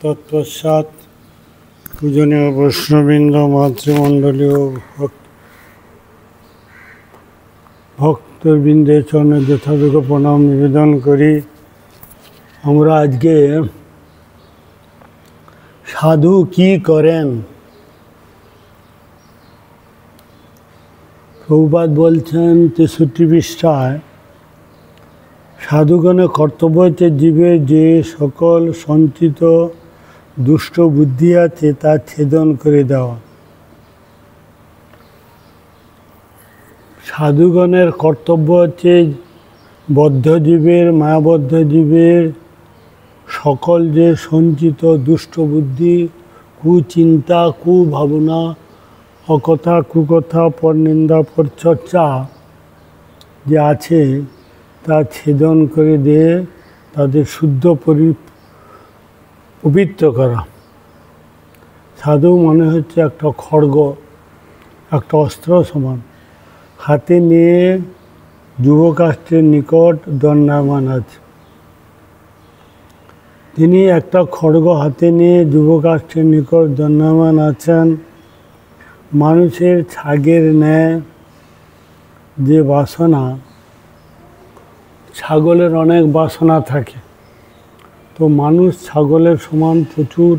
তৎপশ্চাৎ পূজনীয় বৈষ্ণববৃন্দ, মাতৃমণ্ডলীয় ভক্তবৃন্দের চরণে যথাযোগ্য প্রণাম নিবেদন করি। আমরা আজকে সাধু কি করেন, প্রভুপাদ বলছেন ৬৩ পৃষ্ঠায়, সাধুগণের কর্তব্য হচ্ছে জীবের যে সকল সঞ্চিত দুষ্ট বুদ্ধি আছে তা ছেদন করে দেওয়া। সাধুগণের কর্তব্য হচ্ছে বদ্ধজীবের, মায়াবদ্ধ জীবের সকল যে সঞ্চিত দুষ্ট বুদ্ধি, কুচিন্তা, কুভাবনা, অকথা, কুকথা, পরনিন্দা, পরচর্চা যে আছে তা ছেদন করে দিয়ে তাদের শুদ্ধ পবিত্র করা। সাধু মনে হচ্ছে একটা খড়গ, একটা অস্ত্র সমান, হাতে নিয়ে যুবকাষ্ঠের নিকট দণ্ডায়মান আছে। তিনি একটা খড়গ হাতে নিয়ে যুবকাষ্ঠের নিকট দণ্ডায়মান আছেন। মানুষের ছাগের ন্যায় যে বাসনা, ছাগলের অনেক বাসনা থাকে, তো মানুষ ছাগলের সমান প্রচুর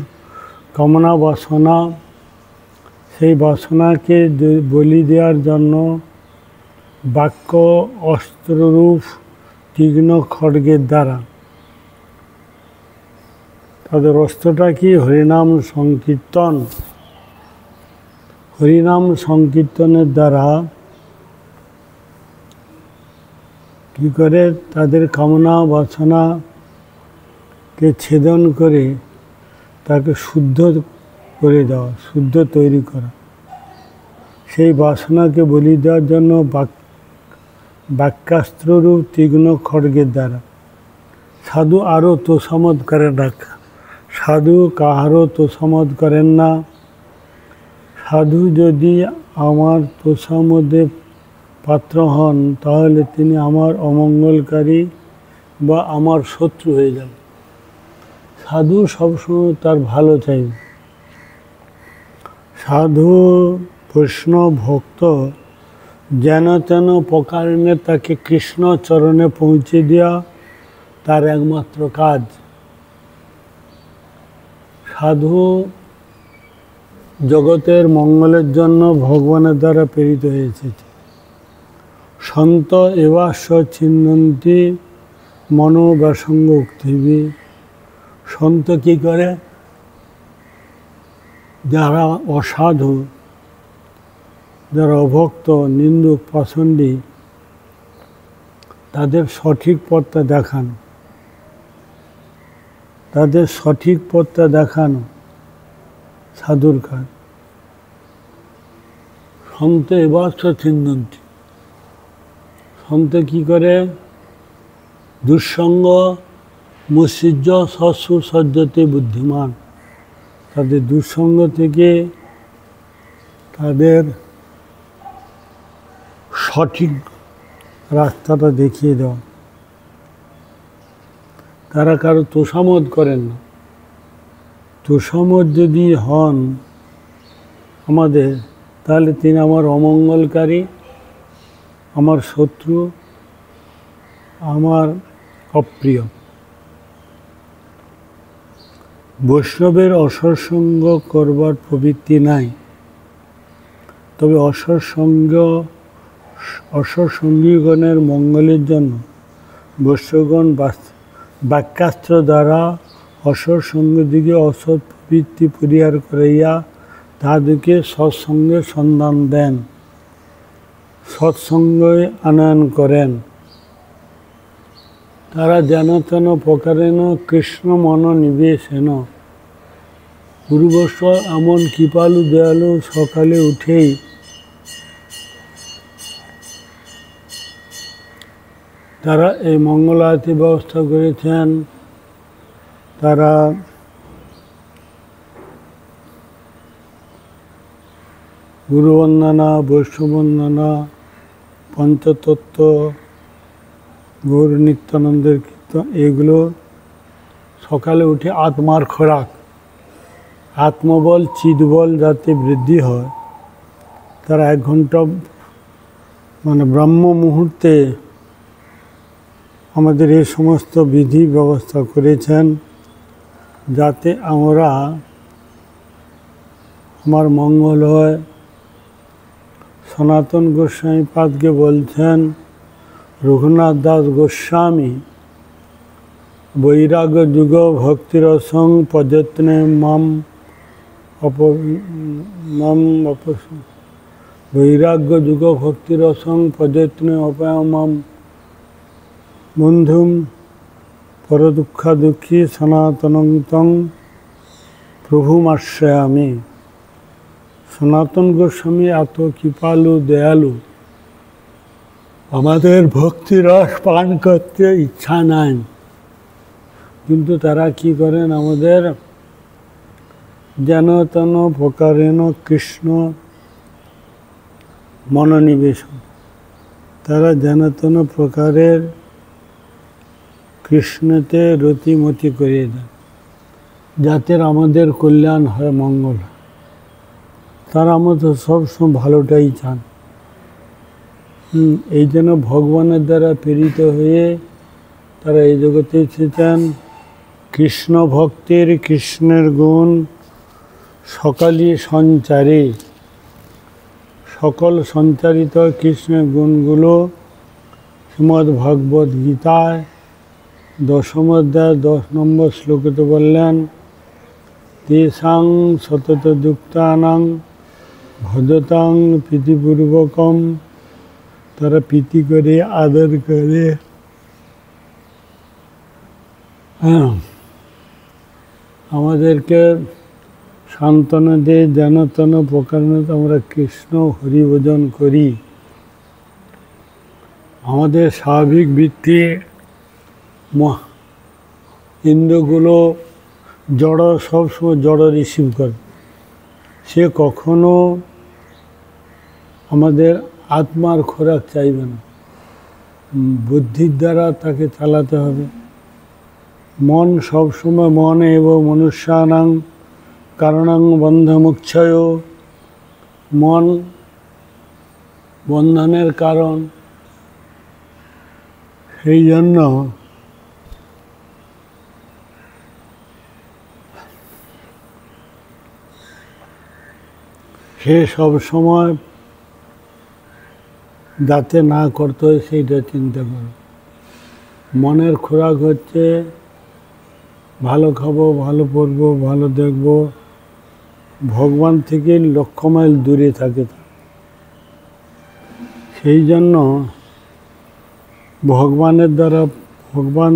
কামনা বাসনা, সেই বাসনাকে বলি দেওয়ার জন্য বাক্য অস্ত্ররূপ তীক্ষ্ণ খড়গের দ্বারা, তাদের অস্ত্রটা কি? হরিনাম সংকীর্তন। হরিনাম সংকীর্তনের দ্বারা কি করে তাদের কামনা বাসনাকে ছেদন করে তাকে শুদ্ধ করে দেওয়া, শুদ্ধ তৈরি করা। সেই বাসনাকে বলি দেওয়ার জন্য বাক্যাস্ত্ররূপ তীক্ষ্ণ খড়গের দ্বারা। সাধু আরও তোষামত করেন না, সাধু কাহারও তোষামত করেন না। সাধু যদি আমার তোষামদের পাত্র হন, তাহলে তিনি আমার অমঙ্গলকারী বা আমার শত্রু হয়ে যাবে। সাধু সবসময় তার ভালো চাইবে। সাধু বৈষ্ণব ভক্ত যেন তেন প্রকারে তাকে কৃষ্ণ চরণে পৌঁছে দেওয়া তার একমাত্র কাজ। সাধু জগতের মঙ্গলের জন্য ভগবানের দ্বারা প্রেরিত হয়ে এসেছে। সন্ত এবাস্য ছিন্দন্তি মনোবাসঙ্গ উক্তিবি। সন্ত কী করে? যারা অসাধু, যারা অভক্ত, নিন্দুক, পাষণ্ডী, তাদের সঠিক পথটা দেখানো, তাদের সঠিক পথটা দেখানো সাধুর কাজ। সন্ত এবাস্য ছিন্দন্তি। সন্ত কী করে? দুঃসঙ্গ মুসিজ্জ সৎসু সজ্জতে বুদ্ধিমান। তাদের দুঃসঙ্গ থেকে তাদের সঠিক রাস্তাটা দেখিয়ে দেওয়া। তারা কারো তোষামত করেন না। তোষামত যদি হন আমাদের, তাহলে তিনি আমার অমঙ্গলকারী, আমার শত্রু, আমার অপ্রিয়। বৈষ্ণবের অসৎসঙ্গ করবার প্রবৃত্তি নাই, তবে অসৎসঙ্গীগণের মঙ্গলের জন্য বৈষ্ণবগণ বাক্যাস্ত্র দ্বারা অসৎসঙ্গ দিকে অসৎ প্রবৃত্তি পরিহার করাইয়া তাহাদেরকে সৎসঙ্গের সন্ধান দেন, সৎসঙ্গে আনয়ন করেন। তারা যেন তেন প্রকারেণ কৃষ্ণ মন নিবেশেন। গুরুবর্ষ এমন কৃপালু দয়ালু, সকালে উঠেই তারা এই মঙ্গল আরতি ব্যবস্থা করেছেন। তারা গুরুবন্দনা, বৈষ্ণবন্দনা, পঞ্চতত্ত্ব, গৌর নিত্যানন্দের কীর্তন, এগুলো সকালে উঠে আত্মার খোরাক। আত্মবল চিৎবল যাতে বৃদ্ধি হয়, তারা 1 ঘন্টা মানে ব্রহ্ম মুহূর্তে আমাদের এই সমস্ত বিধি ব্যবস্থা করেছেন, যাতে আমার মঙ্গল হয়। সনাতন গোস্বামী পাদকে বলছেন, রঘুনাথ দাস গোস্বামী বৈরাগ্য যুগ ভক্তিরসং প্রযত্নে বৈরাগ্য যুগ ভক্তিরসং প্রযত্নে অপয়মাম বন্ধুম পরদুঃখা দুঃখী সনাতনং তং প্রভুমাশ্রয়ামি। সনাতন গোস্বামী এত কৃপালু দয়ালু, আমাদের ভক্তিরস পান করতে ইচ্ছা নাই, কিন্তু তারা কি করেন, আমাদের যেন তেন প্রকারেণ কৃষ্ণ মনোনিবেশন, তারা যেন তেন প্রকারের কৃষ্ণতে রতিমতি করিয়ে দেন, যাতে আমাদের কল্যাণ হয়, মঙ্গল হয়। তারা আমাদের সবসময় ভালোটাই চান। এই জন্য ভগবানের দ্বারা প্রেরিত হয়ে তারা এই জগতে এসেছেন। কৃষ্ণ ভক্তের কৃষ্ণের গুণ সকালই সঞ্চারে, সকল সঞ্চারিত কৃষ্ণের গুণগুলো শ্রীমদ্ ভগবদ গীতায় 10ম অধ্যায় 10 নম্বর শ্লোকতে বললেন, তেষাং সতত যুক্তানাং ভজতাং প্রীতিপূর্বকম, তারা প্রীতি করে আদর করে আমাদেরকে সান্ত্বনা দিয়ে যেন তেন প্রকারে আমরা কৃষ্ণ হরিভজন করি। আমাদের স্বাভাবিক বৃত্তি ইন্দ্রগুলো জড়, সবসময় জড় রিসিভ করে, সে কখনো আমাদের আত্মার খোরাক চাইবে না, বুদ্ধির দ্বারা তাকে চালাতে হবে। মন সবসময় মনে এবং মনুষ্যানাং কারণাং বন্ধমুক্ষয়, মন বন্ধনের কারণ। সেই জন্য সে সবসময় যাতে না করতে হয় সেইটা চিন্তা করো। মনের খোরাক হচ্ছে ভালো খাবো, ভালো পড়বো, ভালো দেখবো, ভগবান থেকে 1,00,000 মাইল দূরে থাকে। সেই জন্য ভগবানের দ্বারা ভগবান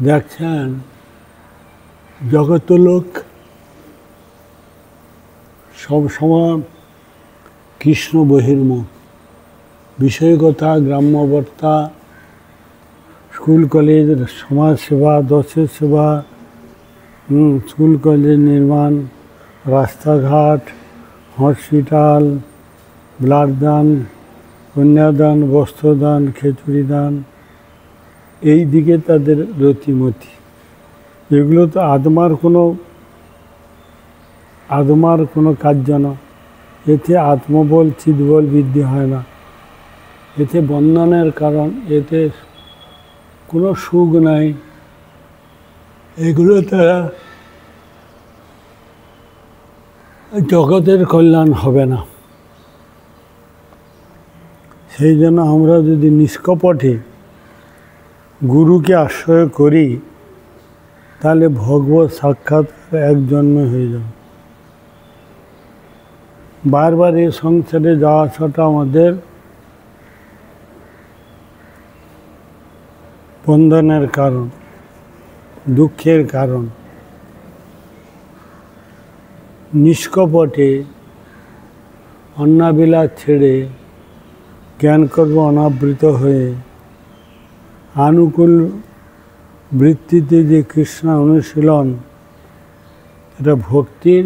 দেখছেন জগত লোক সবসময় কৃষ্ণ বহির্মুখ, বিষয়কথা, গ্রাম্যবার্তা, স্কুল কলেজ, সমাজ সেবা, দশের সেবা, স্কুল কলেজ নির্মাণ, রাস্তাঘাট, হসপিটাল, ব্লাড দান, কন্যাদান, বস্ত্রদান, খিচুড়ি দান, এই দিকে তাদের রতিমতি। এগুলো তো আত্মার কোনো কার্য না। এতে আত্মবল চিৎবল বৃদ্ধি হয় না, এতে বন্ধনের কারণ, এতে কোনো সুখ নাই। এগুলো তারা জগতের কল্যাণ হবে না। সেই জন্য আমরা যদি নিষ্কপটে গুরুকে আশ্রয় করি, তাহলে ভগবত সাক্ষাৎ এক জন্মে হয়ে যাবে। বারবার এই সংসারে যাওয়া আসাটা আমাদের বন্ধনের কারণ, দুঃখের কারণ। নিষ্কপটে অন্নাবিলাস ছেড়ে জ্ঞান কর্ম অনাবৃত হয়ে আনুকূল বৃত্তিতে যে কৃষ্ণ অনুশীলন, এটা ভক্তির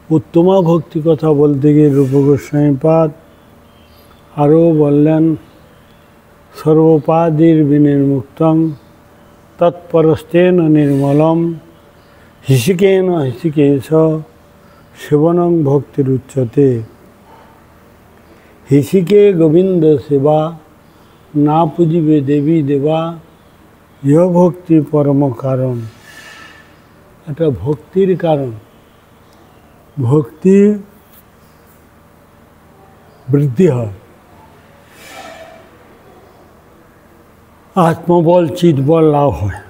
উত্তমা ভক্তি কথা বলতে গিয়ে রূপ গোস্বামীপাদ আরও বললেন, সর্বোপাধির বিনির্মুক্তং তৎপরস্তেন নির্মলম হিষিকেন হিষিকেশ সেবনং ভক্তির উচ্চতে। হিষিকে গোবিন্দ সেবা না পুজিবে দেবী দেবা ইহ ভক্তি পরম কারণ। এটা ভক্তির কারণ। ভক্তি বৃদ্ধি হয়, আত্মবল চিৎবল লাভ হয়।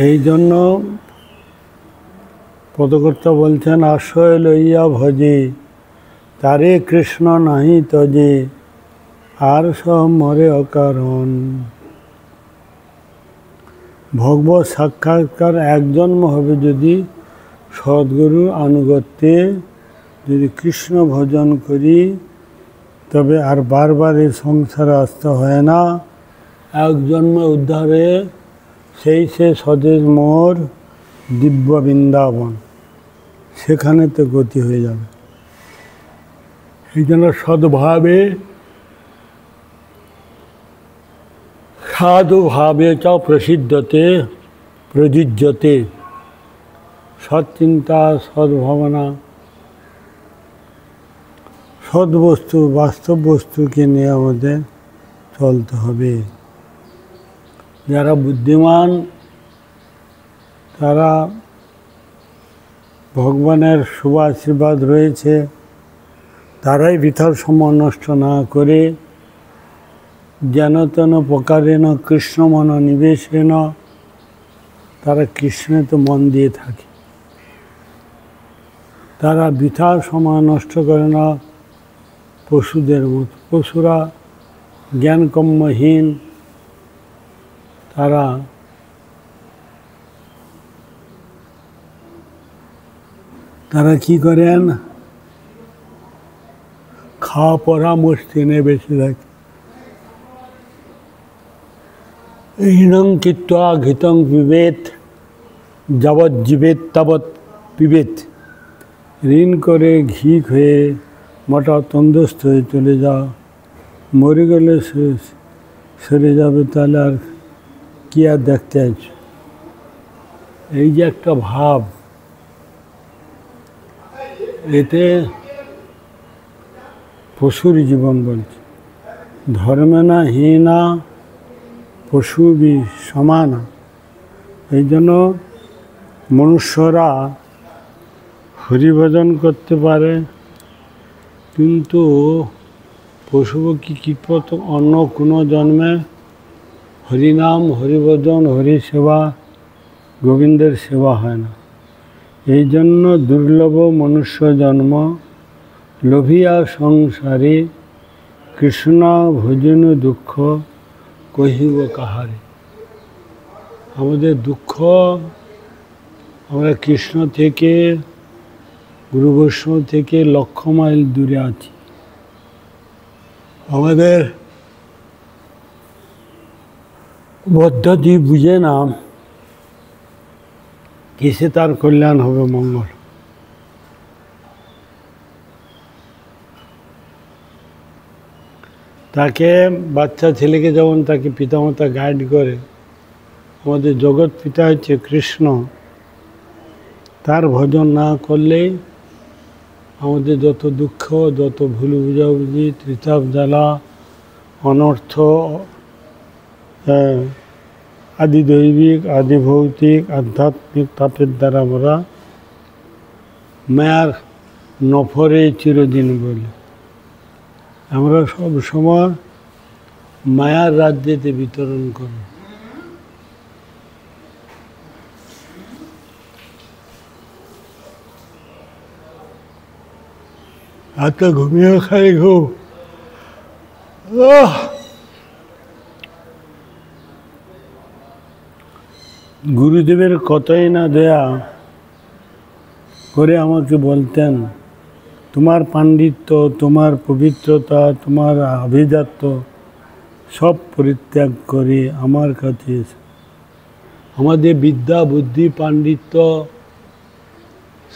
এই জন্য পদকর্তা বলছেন, আশ্রয় লইয়া ভজে তারে কৃষ্ণ নাহি তজে আর সব মরে অকারণ। ভগবত সাক্ষাৎকার এক জন্ম হবে যদি সদ্গুরুর আনুগত্যে, যদি কৃষ্ণ ভজন করি তবে আর বারবার এই সংসারে আসতে হয় না। এক জন্ম উদ্ধারে সেই সে স্বদেশ মোর দিব্য বৃন্দাবন, সেখানে তো গতি হয়ে যাবে। এই জন্য সদ্ভাবে সাধুভাবে চ প্রসিদ্ধতে প্রযোজ্যতে। সৎচিন্তা সদ্ভাবনা, সদ্বস্তু বাস্তব বস্তুকে নিয়ে আমাদের চলতে হবে। যারা বুদ্ধিমান তারা ভগবানের শুভ আশীর্বাদ রয়েছে, তারাই বৃথার সময় নষ্ট না করে যেন তেন প্রকারেণ কৃষ্ণ মন নিবেশেন, তারা কৃষ্ণেতে মন দিয়ে থাকে। তারা বৃথার সময় নষ্ট করে না পশুদের মতো। পশুরা জ্ঞানকর্মহীন, তারা কি করেন, খাওয়া পড়া মস্তি নিয়ে বেশি থাকে। হীনং চিত্ত্বা ঘৃতং পিবেত যাবৎ জীবেত তাবৎ পিবেত। ঋণ করে ঘি খেয়ে মোটা তন্দুরস্ত হয়ে চলে যাও, মরে গেলে সরে যাবে, তাহলে আর কি আর দেখতে আছো। এই যে একটা ভাব, এতে পশুর জীবন বলছে। ধর্মে না হীনা পশু বি সমান। এই জন্য মনুষ্যরা হরিভজন করতে পারে, কিন্তু পশু পক্ষী কীটপতঙ্গ অন্য কোনো জন্মে হরিনাম হরিভজন হরি সেবা গোবিন্দের সেবা হয় না। এই জন্য দুর্লভ মনুষ্য জন্ম, লোভিয়া সংসারে কৃষ্ণ ভজন দুঃখ কহিব কাহারে। আমাদের দুঃখ, আমরা কৃষ্ণ থেকে গুরু বৈষ্ণব থেকে লক্ষ মাইল দূরে আছি। আমাদের পদ্ধতি বুঝে না কিসে তার কল্যাণ হবে, মঙ্গল। তাকে বাচ্চা ছেলেকে যেমন তাকে পিতামাতা গাইড করে, আমাদের জগৎ পিতা হচ্ছে কৃষ্ণ। তার ভজন না করলে আমাদের যত দুঃখ, যত ভুল বুঝাবুঝি, ত্রিতাপ জ্বালা, অনর্থ, আদি দৈবিক আদি ভৌতিক আধ্যাত্মিক তাপের দ্বারা আমরা মায়ার নফরে চিরদিন বলি। আমরা সব সময় মায়ার রাজ্যেতে বিতরণ করি। এত ঘুমিয়ে খাই ঘুম। গুরুদেবের কতই না দেয়া করে আমাকে বলতেন, তোমার পাণ্ডিত্য, তোমার পবিত্রতা, তোমার আভিজাত্য সব পরিত্যাগ করে আমার কাছে এসে। আমাদের বিদ্যা বুদ্ধি পাণ্ডিত্য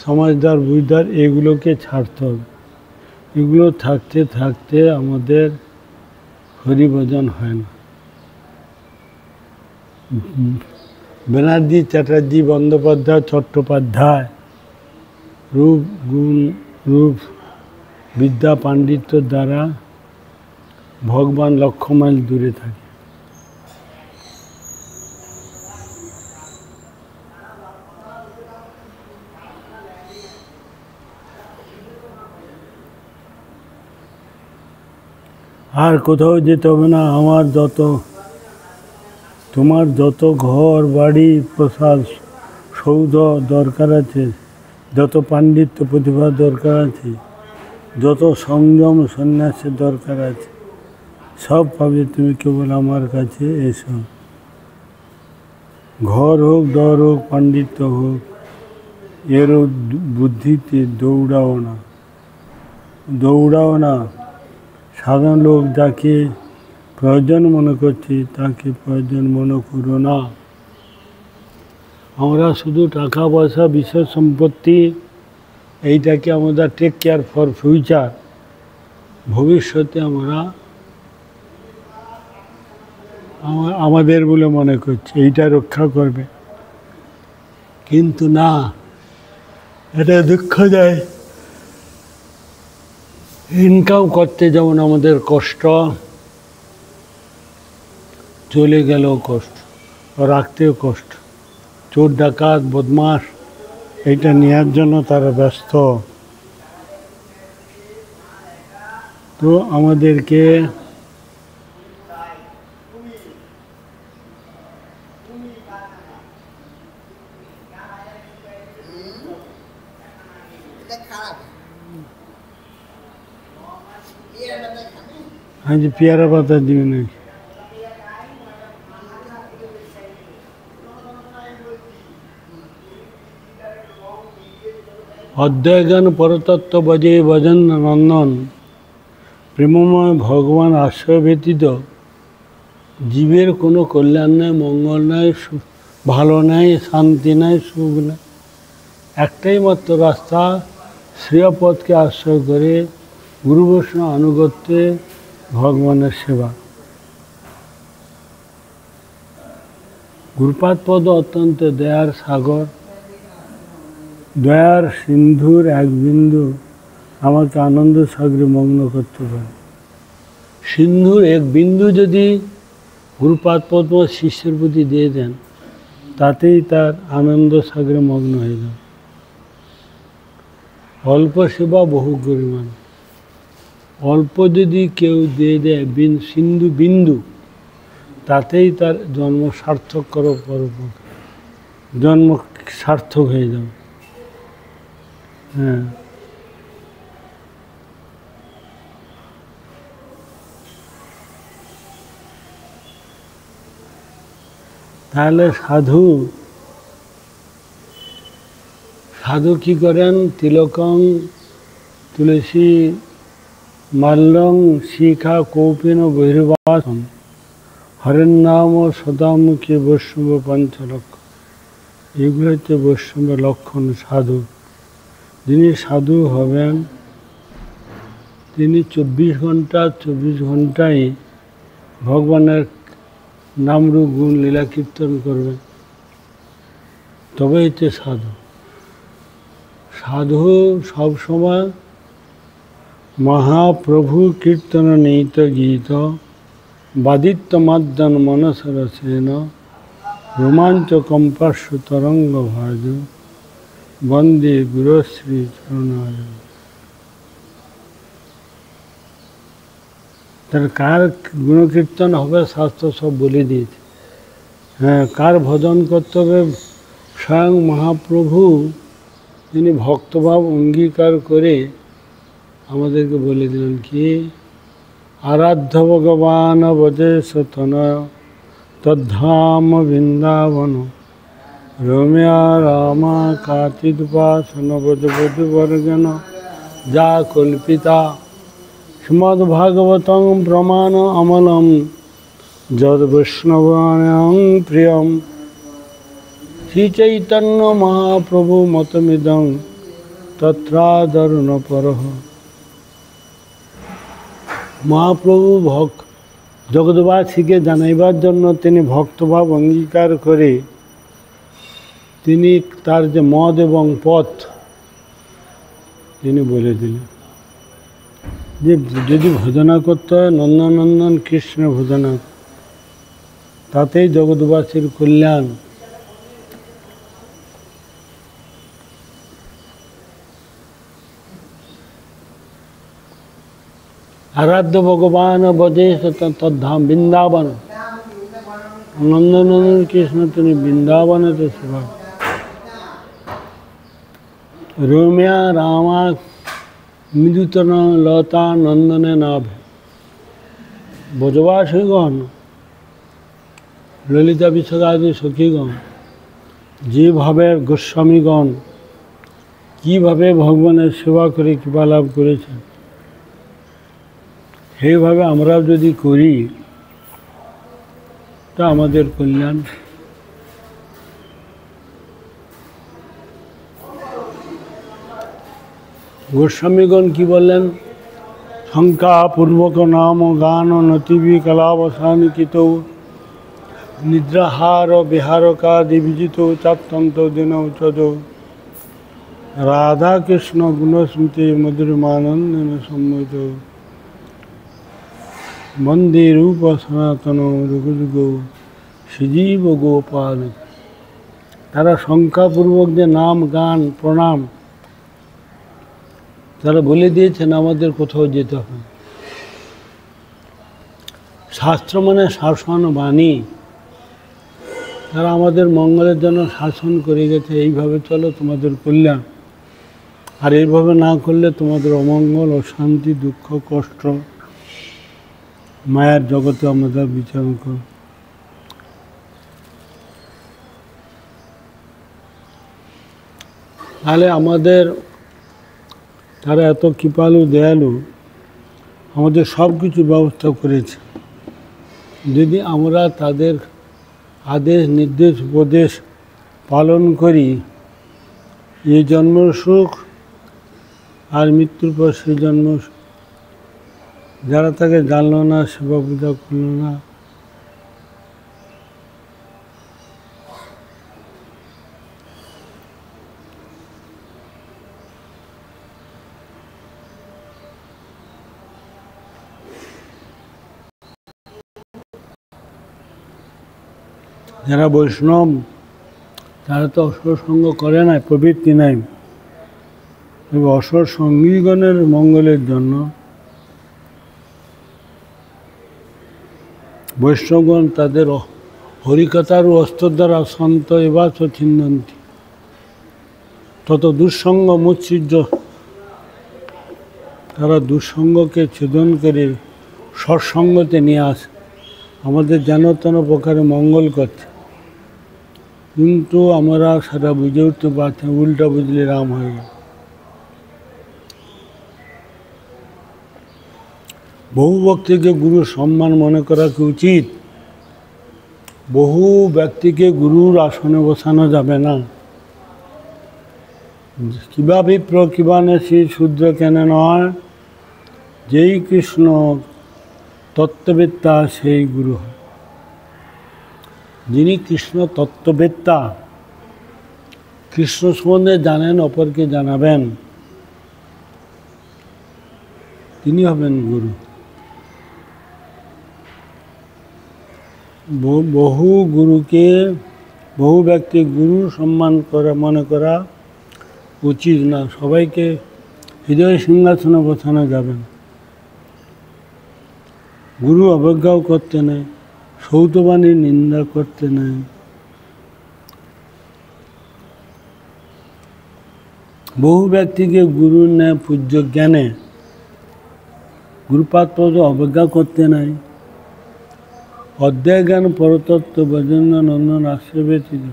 সমাজদার বুঝদার এগুলোকে ছাড়তে হবে। এগুলো থাকতে থাকতে আমাদের হরিভজন হয় না। ব্যানার্জি, চ্যাটার্জি, বন্দ্যোপাধ্যায়, চট্টোপাধ্যায় রূপ, গুণ, রূপ, বিদ্যা, পাণ্ডিত্য দ্বারা ভগবান লক্ষ মাইল দূরে থাকে। আর কোথাও যেতে হবে না। তোমার যত ঘর বাড়ি প্রসাদ সৌধ দরকার আছে, যত পাণ্ডিত্য প্রতিভা দরকার আছে, যত সংযম সন্ন্যাসের দরকার আছে, সব পাবে তুমি কেবল আমার কাছে এসো। ঘর হোক, দর হোক, পাণ্ডিত্য হোক, এরও বুদ্ধিতে দৌড়াও না। সাধারণ লোক যাকে প্রয়োজন মনে করছে তাকে প্রয়োজন মনে করো না। আমরা শুধু টাকা পয়সা, বিষয় সম্পত্তি, এইটাকে আমরা টেক কেয়ার ফর ফিউচার, ভবিষ্যতে আমরা আমাদের বলে মনে করছি, এইটা রক্ষা করবে। কিন্তু না, এটা দুঃখ দেয়। ইনকাম করতে যেমন আমাদের কষ্ট, চলে গেলেও কষ্ট, রাখতেও কষ্ট। চোর ডাকাত বদমাশ এইটা নেওয়ার জন্য তারা ব্যস্ত। তো আমাদেরকে হ্যাঁ যে পেয়ারা পাতা দিবে নাকি? অধ্যয়জ্ঞান পরতত্ত্ব বজে ভজন নন্দন, প্রেমময় ভগবান আশ্রয় ব্যতীত জীবের কোনো কল্যাণ নাই, মঙ্গল নাই, ভালো নাই, শান্তি নাই, সুখ নাই। একটাই মাত্র রাস্তা, শ্রেয়পথকে আশ্রয় করে গুরু বৈষ্ণব আনুগত্যে ভগবানের সেবা। গুরুপাদ পদ অত্যন্ত দয়ার সাগর, দয়ার সিন্ধুর এক বিন্দু আমাকে আনন্দ সাগরে মগ্ন করতে পারে। সিন্ধুর এক বিন্দু যদি গুরুপাদ পদ্ম শিষ্যের প্রতি দিয়ে দেন, তাতেই তার আনন্দ সাগরে মগ্ন হয়ে যাবে। অল্প সেবা বহু গরিমান, অল্প যদি কেউ দিয়ে দেয় সিন্ধু বিন্দু, তাতেই তার জন্ম সার্থক করো পরোপকার, জন্ম সার্থক হয়ে যাবে। হ্যাঁ, তাহলে সাধু কি করেন? তিলকং তুলসী মাল্যং শিখা কৌপিন বহির্বাসন হরের নাম ও সদামুখী বৈষ্ণব পঞ্চলক্ষ। এগুলো হচ্ছে বৈষ্ণবের লক্ষণ। সাধু, যিনি সাধু হবেন তিনি 24 ঘন্টায় ভগবানের নামরূপ গুণ লীলা কীর্তন করবেন, তবে হচ্ছে সাধু। সাধু সবসময় মহাপ্রভু কীর্তন নিহিত গীত বাদিত্য মাদ্যান মনসরসেন রোমাঞ্চ কম্পাস্য তরঙ্গ ভাজ বন্দে গুরুশ্রী চরণায়। তার কার গুণকীর্তন হবে শাস্ত্র সব বলে দিয়েছে। হ্যাঁ, কার ভজন করতে হবে? স্বয়ং মহাপ্রভু তিনি ভক্তভাব অঙ্গীকার করে আমাদেরকে বলে দিলেন কি? আরাধ্য ভগবান বদেশ তনয় তদ্ধাম বৃন্দাবন রম্যা রামা কার্তিদুপাসন বধুবর্গন যা কল্পিতা শ্রীমদ্ভাগবতং প্রমাণ অমলম যদ বৈষ্ণবানাং প্রিয়ম শ্রীচৈতন্য মহাপ্রভু মতমিদং তত্রাদরুণ পরহ। মহাপ্রভু জগৎবাসীকে জানাইবার জন্য তিনি ভক্তভাব অঙ্গীকার করে তিনি তার যে মদ এবং পথ তিনি বলে দিলেন যে যদি ভজনা করতে হয় নন্দনন্দন কৃষ্ণ ভজনা, তাতেই জগৎবাসীর কল্যাণ। আরাধ্য ভগবান বজে তদ্ধাম বৃন্দাবন, নন্দনন্দন কৃষ্ণ তিনি বৃন্দাবনেতে সেবা। রম্যা রামা মৃদুতন লতা নন্দনে নাভ, ব্রজবাসীগণ ললিতা বিশাখাদি সখীগণ যেভাবে গোস্বামীগণ কীভাবে ভগবানের সেবা করে কৃপা লাভ করেছেন, সেইভাবে আমরাও যদি করি তা আমাদের কল্যাণ। গোস্বামীগণ কি বললেন? শঙ্কাপূর্বক নাম গান নতিবি কলাবসানিকিত নিদ্রাহার বিহারকাদি বিজিত চাত্তন্ত দিন চদ রাধাকৃষ্ণ গুণস্মৃতি মধুরমানন্দেন সম্মত বন্দে রূপ সনাতন রঘুযুগ শ্রীজীব গোপাল। তারা শঙ্কাপূর্বক যে নাম গান প্রণাম তারা বলে দিয়েছেন আমাদের কোথাও যেতে হবে। শাস্ত্র মানে শাসন বাণী, তারা আমাদের মঙ্গলের জন্য শাসন করে গেছে, এইভাবে চলো তোমাদের কল্যাণ, আর এইভাবে না করলে তোমাদের অমঙ্গল অশান্তি দুঃখ কষ্ট মায়ার জগতে আমাদের বিচারণ করো। তাহলে আমাদের তারা এত কৃপালু দয়ালু, আমাদের সব কিছু ব্যবস্থা করেছে। যদি আমরা তাদের আদেশ নির্দেশ উপদেশ পালন করি, এই জন্ম সুখ আর মৃত্যুর পর সেই জন্ম সুখ। যারা তাকে জানলো না, সেবা পূজা করলো না, যারা বৈষ্ণব তারা তো অসৎ সঙ্গ করে না, প্রবৃত্তি নাই। তবে অসৎ সঙ্গীগণের মঙ্গলের জন্য বৈষ্ণবগণ তাদের হরিকথার অস্ত্র দ্বারা সন্ত এবাচ ছিন্দন্তি, তত দুঃসঙ্গ মুৎসৃজ্য, তারা দুঃসঙ্গকে ছেদন করে সৎসঙ্গতে নিয়ে আসে, আমাদের যেন তেন প্রকারে মঙ্গল করছে। কিন্তু আমরা সেটা বুঝে উঠতে পারছি, উল্টা বুঝলে রাম হয়ে গেল। বহু ভক্তিকে গুরু সম্মান মনে করা কি উচিত? বহু ব্যক্তিকে গুরুর আসনে বসানো যাবে না। কিবা বিপ্র কিবা নেশি শূদ্র কেন নয়, যেই কৃষ্ণ তত্ত্ববেত্তা সেই গুরু হয়। যিনি কৃষ্ণ তত্ত্ববেত্তা, কৃষ্ণ সম্বন্ধে জানেন, অপরকে জানাবেন, তিনি হবেন গুরু। বহু গুরুকে, বহু ব্যক্তি গুরু সম্মান করা মনে করা উচিত না। সবাইকে হৃদয় সিংহাসনে বসানো যাবে না। গুরু অবজ্ঞাও করতে নেই, সৌতবাণীর নিন্দা করতে নেই। বহু ব্যক্তিকে গুরুর ন্যায় পূজ্য জ্ঞানে গুরুপাত্র অবজ্ঞা করতে নাই। অধ্যায় জ্ঞান পরতত্ত্ব বৈজন্য নন্দন আশ্রয় ব্যতীত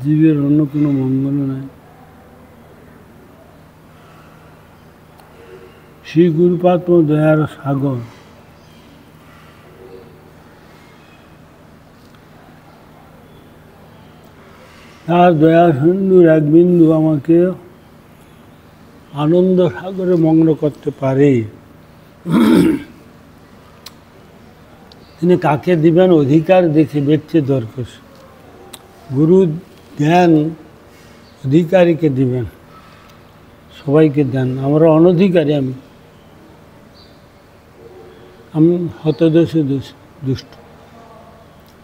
জীবের অন্য কোনো মঙ্গল নাই। শ্রী গুরুপাত্র দয়ার সাগর, তার দয়া সিন্ধুর এক বিন্দু আমাকে আনন্দ সাগরে মগ্ন করতে পারে। তিনি কাকে দিবেন অধিকার দেখে বেচছে দরকার। গুরু জ্ঞান অধিকারীকে দিবেন, সবাইকে দেন। আমরা অনধিকারী, আমি হতদোষী দুষ্ট।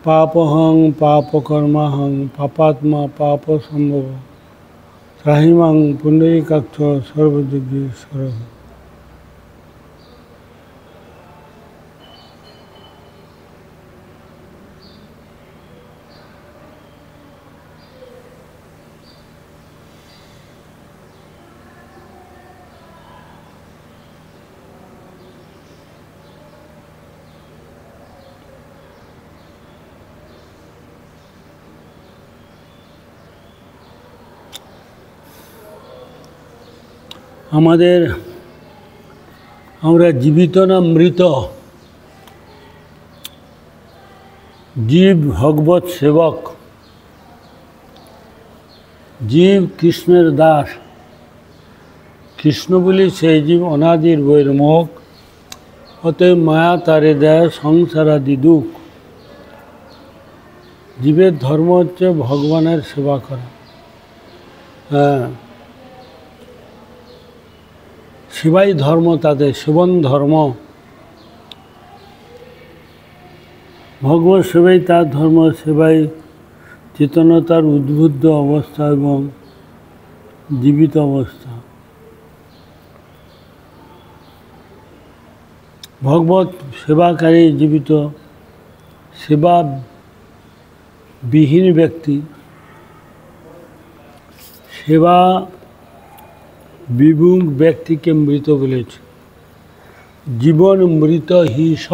পাপহং পাপকর্মাহং পাপাত্মা পাপ সম্ভব ত্রাহিমাং পুণ্ডরীকাক্ষ সর্বযোগীশ্বর। আমরা জীবিত না মৃত? জীব ভগবত সেবক, জীব কৃষ্ণের দাস। কৃষ্ণ বলি সেই জীব অনাদির বৈর্মুখ, অতএব মায়া তারে দেয় সংসারাদি দুঃখ। জীবের ধর্ম হচ্ছে ভগবানের সেবা করা। হ্যাঁ, সেবাই ধর্ম, তাদের সেবন ধর্ম। ভগবত সেবাই তার ধর্ম, সেবাই চেতনতার উদ্বুদ্ধ অবস্থা এবং জীবিত অবস্থা। ভগবত সেবাকারী জীবিত, সেবা বিহীন ব্যক্তি, সেবা বিমুখ ব্যক্তিকে মৃত বলেছে। জীবন মৃত হি স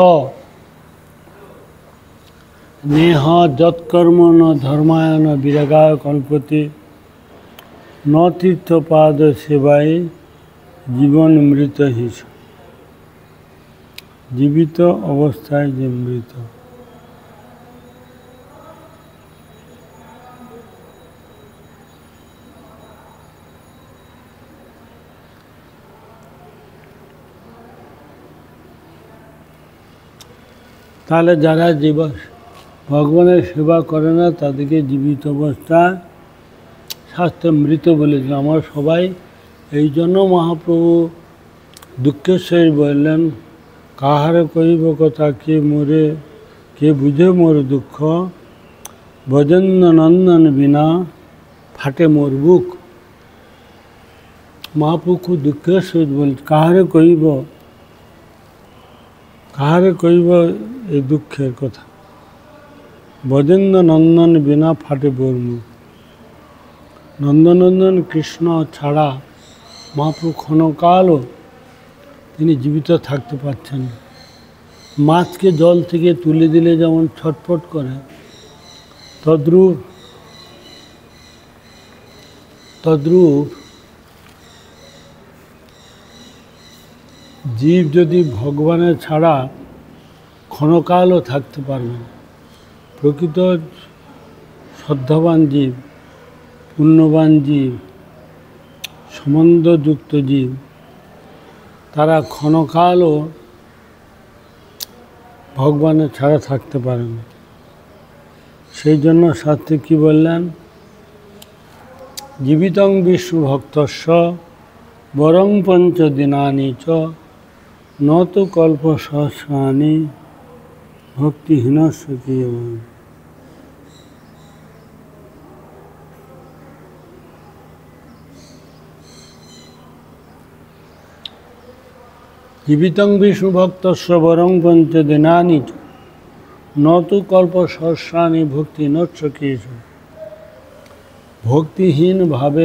নেহ যৎকর্ম ন ধর্মায় ন বিরাগায় কল্পতে ন তীর্থপাদ সেবায় জীবন মৃত হি স। জীবিত অবস্থায় যে মৃত। তাহলে যারা ভগবানের সেবা করে না তাদেরকে জীবিত অবস্থায় শাস্ত্রে মৃত বলেছেন। আমরা সবাই এই জন্য মহাপ্রভু দুঃখেশ্বরী বললেন, কাহারে কহিব কথা কে মোরে, কে বুঝে মোর দুঃখ, ভজেন্দ্র নন্দন বিনা ফাটে মোর বুক। মহাপ্রভু খুব দুঃখের সহিত বলেন, কাহারে কহিব এই দুঃখের কথা, ভজেন্দ্র নন্দন বিনা ফাটে মোর মুখ। নন্দনন্দন কৃষ্ণ ছাড়া মহাপ্রভু ক্ষণকালও তিনি জীবিত থাকতে পারছেন না। মাছকে জল থেকে তুলে দিলে যেমন ছটফট করে, তদ্রূপ জীব যদি ভগবানের ছাড়া ক্ষণকালও থাকতে পারবে না। প্রকৃত শ্রদ্ধাবান জীব, পুণ্যবান জীব, সম্বন্ধযুক্ত জীব, তারা ক্ষণকালও ভগবানের ছাড়া থাকতে পারে না। সেই জন্য শাস্ত্রে কি বললেন, জীবিতং বিষ্ণু ভক্তস্য বরং পঞ্চদিনানি চ নত কল্প সহস্রাণি ভক্তিহীনস্য কিয়ৎ। জীবিতং বিষ্ণু ভক্তস্য বরং পঞ্চদিনানি চ নত কল্প সহস্রাণি ভক্তিহীনস্য কিয়ৎ। ভক্তিহীনভাবে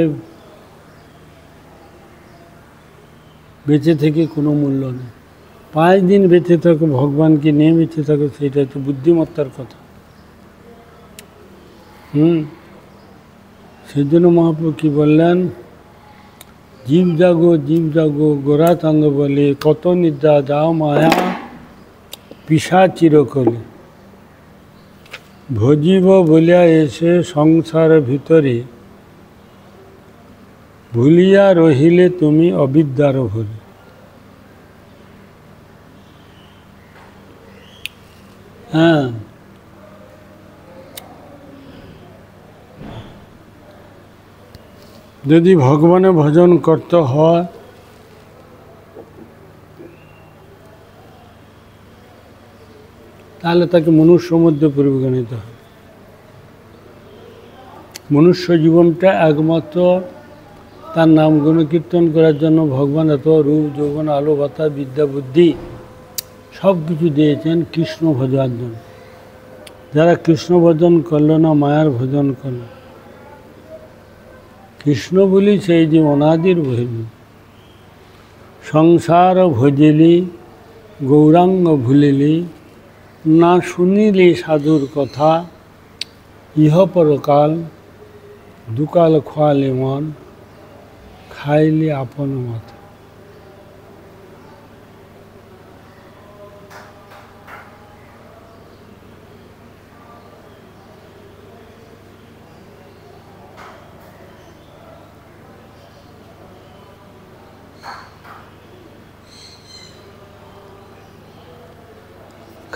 বেঁচে থেকে কোনো মূল্য নেই। 5 দিন বেঁচে থাকো, ভগবানকে নিয়ে বেঁচে থাকো, সেটা তো বুদ্ধিমত্তার কথা। সেই জন্য মহাপ্রভু কি বললেন, জীব জাগো গোরাচান্দ বলে, কত নিদ্রা যাও মায়া পিশাচির কোলে। ভজিব বলিয়া এসে সংসার ভিতরে, ভুলিয়া রহিলে তুমি অবিদ্যার ভুলে। হ্যাঁ, যদি ভগবানের ভজন করতে হয় তাহলে তাকে মনুষ্যর মধ্যে পরিগণিত হয়। মনুষ্য জীবনটা একমাত্র তার নাম গুণকীর্তন করার জন্য ভগবান এত রূপ যৌবন আলো ভাতা বিদ্যা বুদ্ধি সব কিছু দিয়েছেন কৃষ্ণ ভজার জন্য। যারা কৃষ্ণ ভজন করল না, মায়ার ভজন করল, কৃষ্ণ বলি সেই যে অনাদির বহির্ভূ সংসার ভজিলি গৌরাঙ্গ ভুলিলি না শুনিলি সাধুর কথা ইহ পরকাল দুকাল খোয়ালি মন খাইলি আপন মাথা।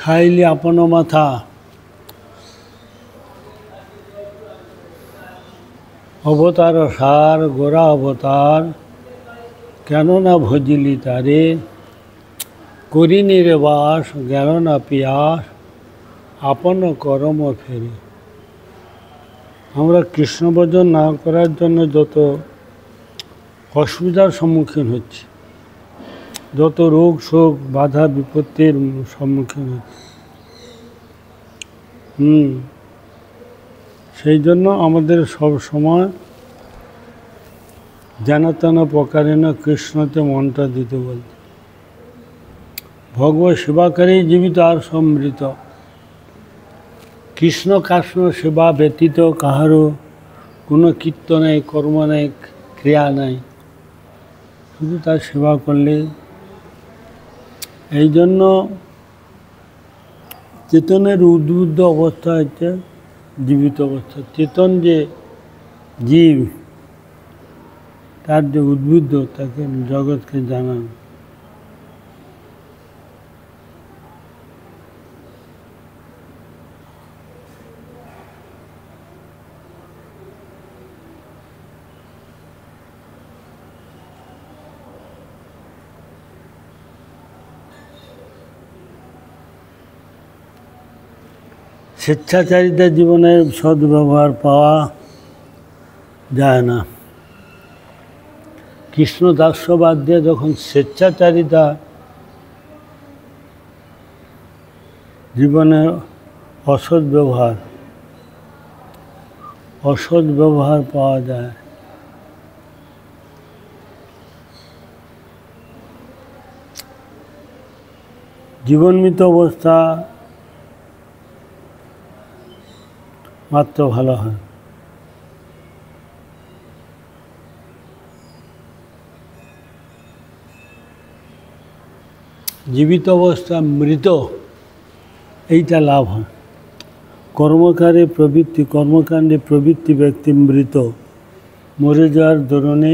খাইলি আপন মাথা অবতার সার গোরা অবতার কেন না ভজিলি তারে করিনি রে বাস গেল না পিয়াস আপন করম ফেরে। আমরা কৃষ্ণ ভজন না করার জন্য যত অসুবিধার সম্মুখীন হচ্ছি, যত রোগ শোক বাধা বিপত্তির সম্মুখীন হচ্ছে, সেই জন্য আমাদের সব সময় জানাতেন প্রকারেণ কৃষ্ণতে মনটা দিতে বলতে। ভগবত সেবাকারী জীবিত আর সমৃত। কৃষ্ণ কৃষ্ণ সেবা ব্যতীত কাহারও কোনো কীর্ত নাই, কর্ম নাই, ক্রিয়া নাই, শুধু তার সেবা করলে। এই জন্য চেতনের উদ্বুদ্ধ অবস্থা হচ্ছে জীবিত অবস্থা। চেতন যে জীব, তার যে উদ্বুদ্ধ, তাকে জগৎকে জানান। স্বেচ্ছাচারিতা জীবনে সদ্ব্যবহার পাওয়া যায় না। কৃষ্ণ দাস্যবাদ দিয়ে যখন স্বেচ্ছাচারিতা জীবনে অসৎ ব্যবহার পাওয়া যায়। জীবনমৃত অবস্থা মাত্র ভালো হয়। জীবিত অবস্থা মৃত, এইটা লাভ হয়। কর্মকাণ্ডে প্রবৃত্তি ব্যক্তি মৃত, মরে যাওয়ার দরুনে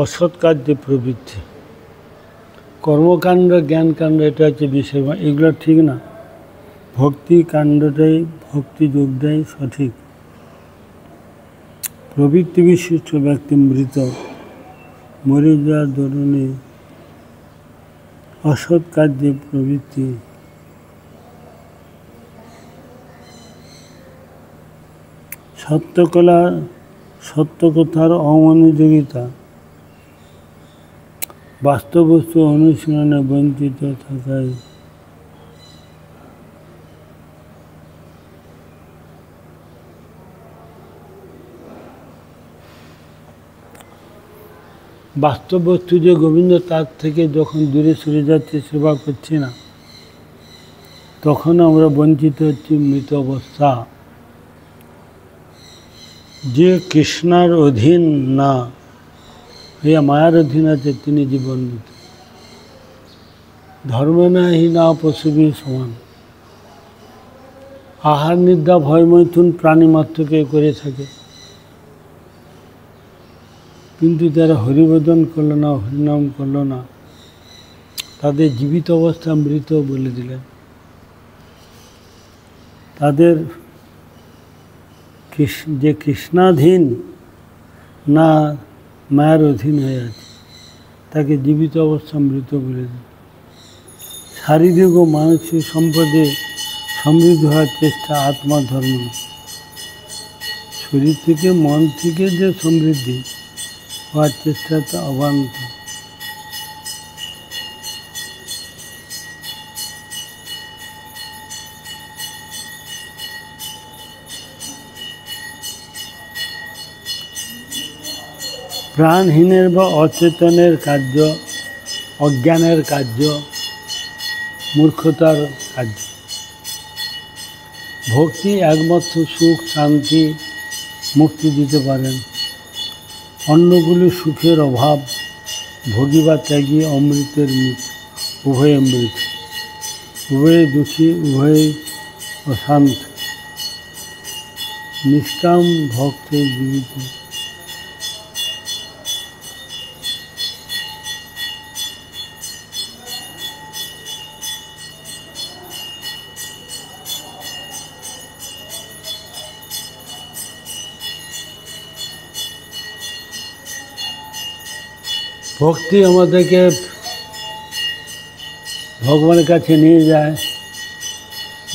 অসৎ কার্যে প্রবৃত্তি। কর্মকাণ্ড জ্ঞানকাণ্ড এটা হচ্ছে বিষয়, এগুলো ঠিক না। ভক্তি কাণ্ডটাই, ভক্তি যোগটাই সঠিক। প্রবৃত্তি বিশিষ্ট ব্যক্তি মৃত, মরে যাওয়ার দরুনে অসৎ কার্যে প্রবৃত্তি। সত্য কথার অমনোযোগিতা, বাস্তব বস্তু অনুশীলনে বঞ্চিত থাকায় বাস্তব বস্তু যে গোবিন্দ, তার থেকে যখন দূরে সরে যাচ্ছে, সেবা করছি না, তখন আমরা বঞ্চিত হচ্ছি মৃত অবস্থা। যে কৃষ্ণার অধীন না হইয়া মায়ার অধীন আছে, তিনি জীবন মৃত। ধর্মে না হীনা পশুবীর সমান। আহার নিদ্রা ভয় মৈথুন প্রাণী মাত্রকে করে থাকে, কিন্তু যারা হরিভজন করলো না, হরিনাম করলো না, তাদের জীবিত অবস্থা মৃত বলে দিলেন। তাদের যে কৃষ্ণাধীন, না মায়ের অধীন হয়ে আছে, তাকে জীবিত অবস্থা মৃত বলে দেয়। শারীরিক ও মানসিক সম্পদে সমৃদ্ধ হওয়ার চেষ্টা আত্মা ধর্ম। শরীর থেকে মন থেকে যে সমৃদ্ধি হওয়ার চেষ্টা তা অবান্ত। প্রাণহীনের বা অচেতনের কার্য, অজ্ঞানের কার্য, মূর্খতার কার্য। ভক্তি একমাত্র সুখ, শান্তি, মুক্তি দিতে পারেন। অন্যগুলি সুখের অভাব, ভোগী বা ত্যাগী, অমৃতের মৃত, উভয়ে মৃত, উভয়ে দুঃখী, উভয়ে অশান্ত। নিষ্কাম ভক্তের জীবিত। ভক্তি আমাদেরকে ভগবানের কাছে নিয়ে যায়।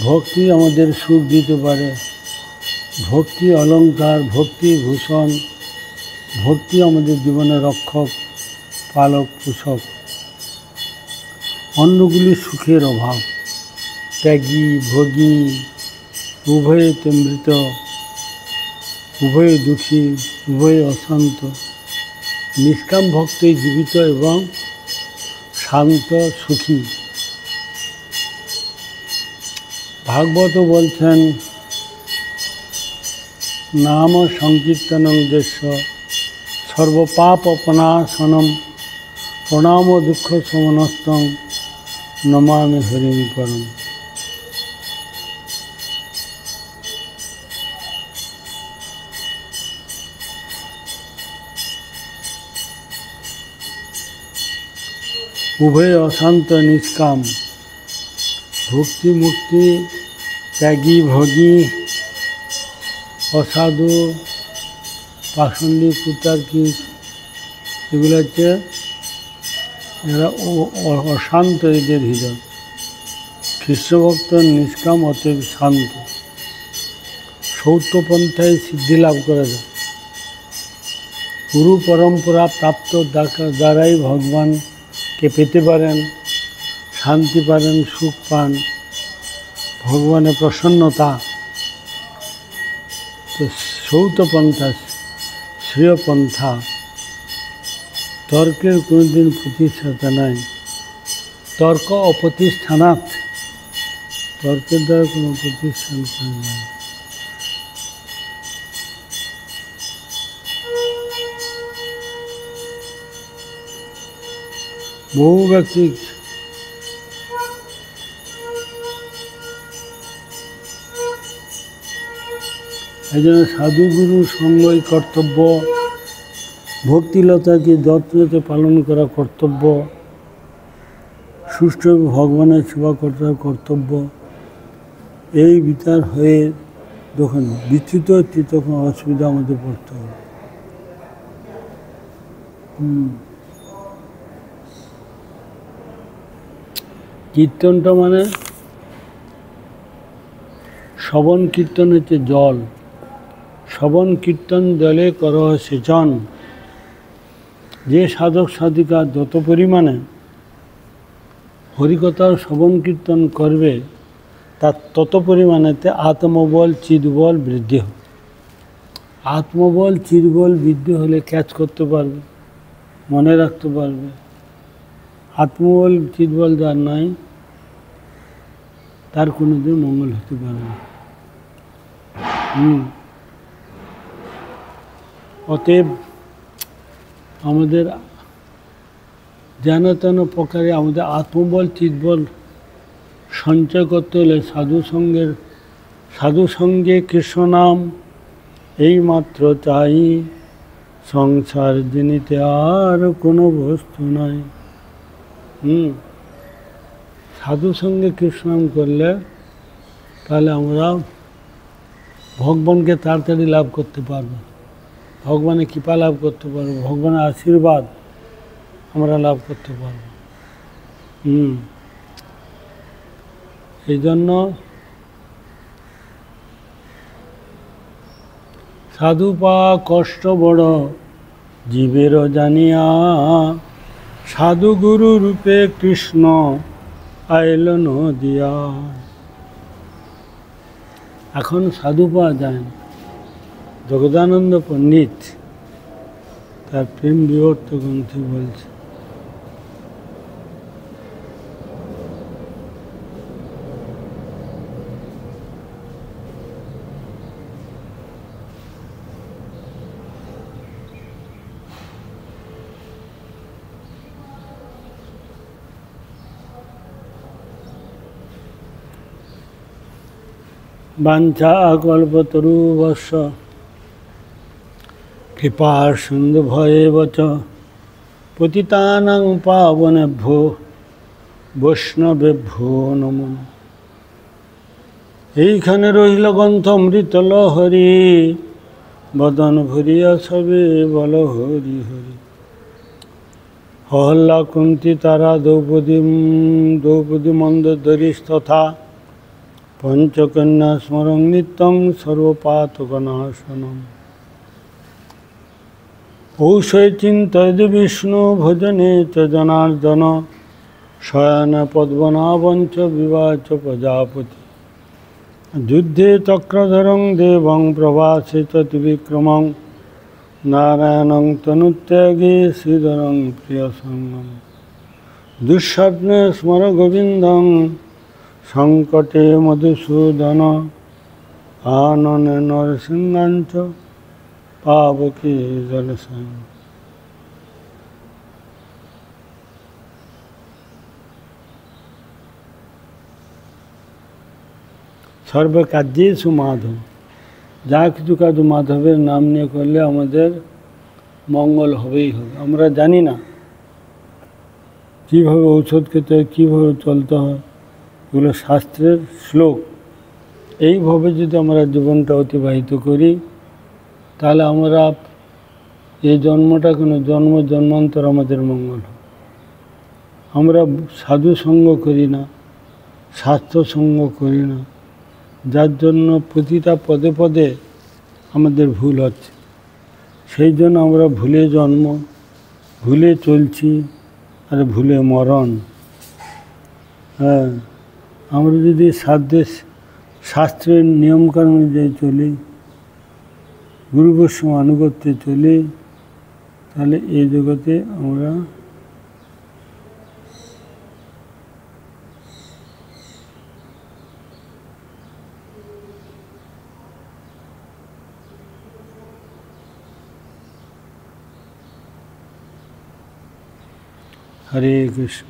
ভক্তি আমাদের সুখ দিতে পারে। ভক্তি অলঙ্কার, ভক্তি ভূষণ। ভক্তি আমাদের জীবনের রক্ষক, পালক, পোষক। অন্যগুলি সুখের অভাব, ত্যাগী, ভোগী, উভয়েতে মৃত, উভয়ে দুঃখী, উভয়ে অশান্ত। নিষ্কাম ভক্তই জীবিত এবং শান্ত, সুখী। ভাগবত বলছেন, নাম সংকীর্তনং উদ্দেশ্য সর্বপাপ অপনাশনম প্রণাম দুঃখ সমনস্তং নমামি হরিম পরম। উভয় অশান্ত, নিষ্কাম। ভক্তি মুক্তি, ত্যাগী, ভোগী, অসাধু, পাষণ্ডিক, কুতার্কিক, এগুলো হচ্ছে এরা অশান্ত এদের হৃদয়। খ্রিস্টভক্ত নিষ্কাম, অতএব শান্ত। সৌত্যপন্থায় সিদ্ধি লাভ করা যায়। গুরু পরম্পরা প্রাপ্ত দ্বারাই ভগবানকে পেতে পারেন, শান্তি পারেন, সুখ পান, ভগবানের প্রসন্নতা। তো সৌতপন্থা শ্রেয় পন্থা। তর্কের কোনোদিন প্রতিষ্ঠাতা নাই। তর্ক অপ্রতিষ্ঠানাৎ, তর্কের দ্বারা কোনো প্রতিষ্ঠান করে নাই। বহু ব্যক্তি এই জন্য সাধুগুরু সঙ্গই কর্তব্য, ভক্তিলতাকে যত্নতে পালন করা কর্তব্য, সুষ্ঠু ভগবানের সেবা করার কর্তব্য। এই বিচার হয়ে যখন বিচ্যুত হচ্ছে তখন অসুবিধা আমাদের পড়তে হবে। কীর্তনটা মানে শ্রবণ কীর্তন হচ্ছে জল। শ্রবণ কীর্তন জলে করহ সেচন। যে সাধক সাধিকা যত পরিমাণে হরিকথার শ্রবণ কীর্তন করবে তার তত পরিমাণেতে আত্মবল, চিদবল বৃদ্ধি হবে। আত্মবল, চিদবল বৃদ্ধি হলে ক্যাচ করতে পারবে, মনে রাখতে পারবে। আত্মবল, চিদবল যার নাই তার কোনোদিন মঙ্গল হতে পারে না। অতএব আমাদের যেন তেন প্রকারে আমাদের আত্মবল, চিদবল সঞ্চয় করতে হলে সাধু সঙ্গে কৃষ্ণ নাম এই মাত্র চাই। সংসার জিনিতে আর কোনো বস্তু নাই। সাধু সঙ্গে কৃষ্ণ নাম করলে তাহলে আমরা ভগবানকে তাড়াতাড়ি লাভ করতে পারবো। ভগবানের কৃপা লাভ করতে পারবো, ভগবানের আশীর্বাদ আমরা লাভ করতে পারবো। এই জন্য সাধু পা কষ্ট বড় জীবেরও জানিয়া, সাধু গুরু রূপে কৃষ্ণ আইল নদিয়া। এখন সাধু পাওয়া যায় না। জগদানন্দ পণ্ডিত তার প্রেম বিবর্ত গ্রন্থে বলছে, বাঞ্ছা কল্পতরুবর্ষ কৃপা সিন্ধু ভয়ে বচ, পতিতানাং পাবনেভ্যো বৈষ্ণবেভ্যো নমঃ। এইখানে রহিল গ্রন্থ অমৃত লহরী, বদন ভরিয়া সবে বল হরি হরি। হল্লা কুন্তি তারা দ্রৌপদী মন্দোদরীস্তথা, পঞ্চকন্যা স্মরং নিত্যং সর্বপাতকনাশনম। ঔষধ চিন্তয়দি বিষ্ণু ভজনে চ জনার্দন, শয়ন পদ্মনাভঞ্চ বিবাচ প্রজাপতি। যুদ্ধে চক্রধরং দেবং প্রভাসে চ ত্রিবিক্রমং, নারায়ণং তনুত্যাগে শ্রীধরং প্রিয়সঙ্গম। দুঃস্বপ্নে স্মর গোবিন্দং, সংকটে মধুসূদন, আননে নরসিংহাঞ্চ পাবকে জলসং। সর্বকার্যেষু মাধব, যা কিছু কাজ মাধবের নাম নিয়ে করলে আমাদের মঙ্গল হবেই হবে। আমরা জানি না কীভাবে ঔষধ খেতে হয়, কীভাবে চলতে হয়, এগুলো শাস্ত্রের শ্লোক। এইভাবে যদি আমরা জীবনটা অতিবাহিত করি, তাহলে আমরা এই জন্মটা কোনো জন্মান্তর আমাদের মঙ্গল হবে। আমরা সাধু সঙ্গ করি না, স্বাস্থ্য সঙ্গ করি না, যার জন্য প্রতিটা পদে পদে আমাদের ভুল হচ্ছে। সেই জন্য আমরা ভুলে জন্ম, ভুলে চলছি, আর ভুলে মরণ। হ্যাঁ, আমরা যদি শাস্ত্রের নিয়মকানুন অনুযায়ী চলি, গুরু বৈষ্ণব আনুগত্যে চলি, তাহলে এই জগতে আমরা হরে কৃষ্ণ।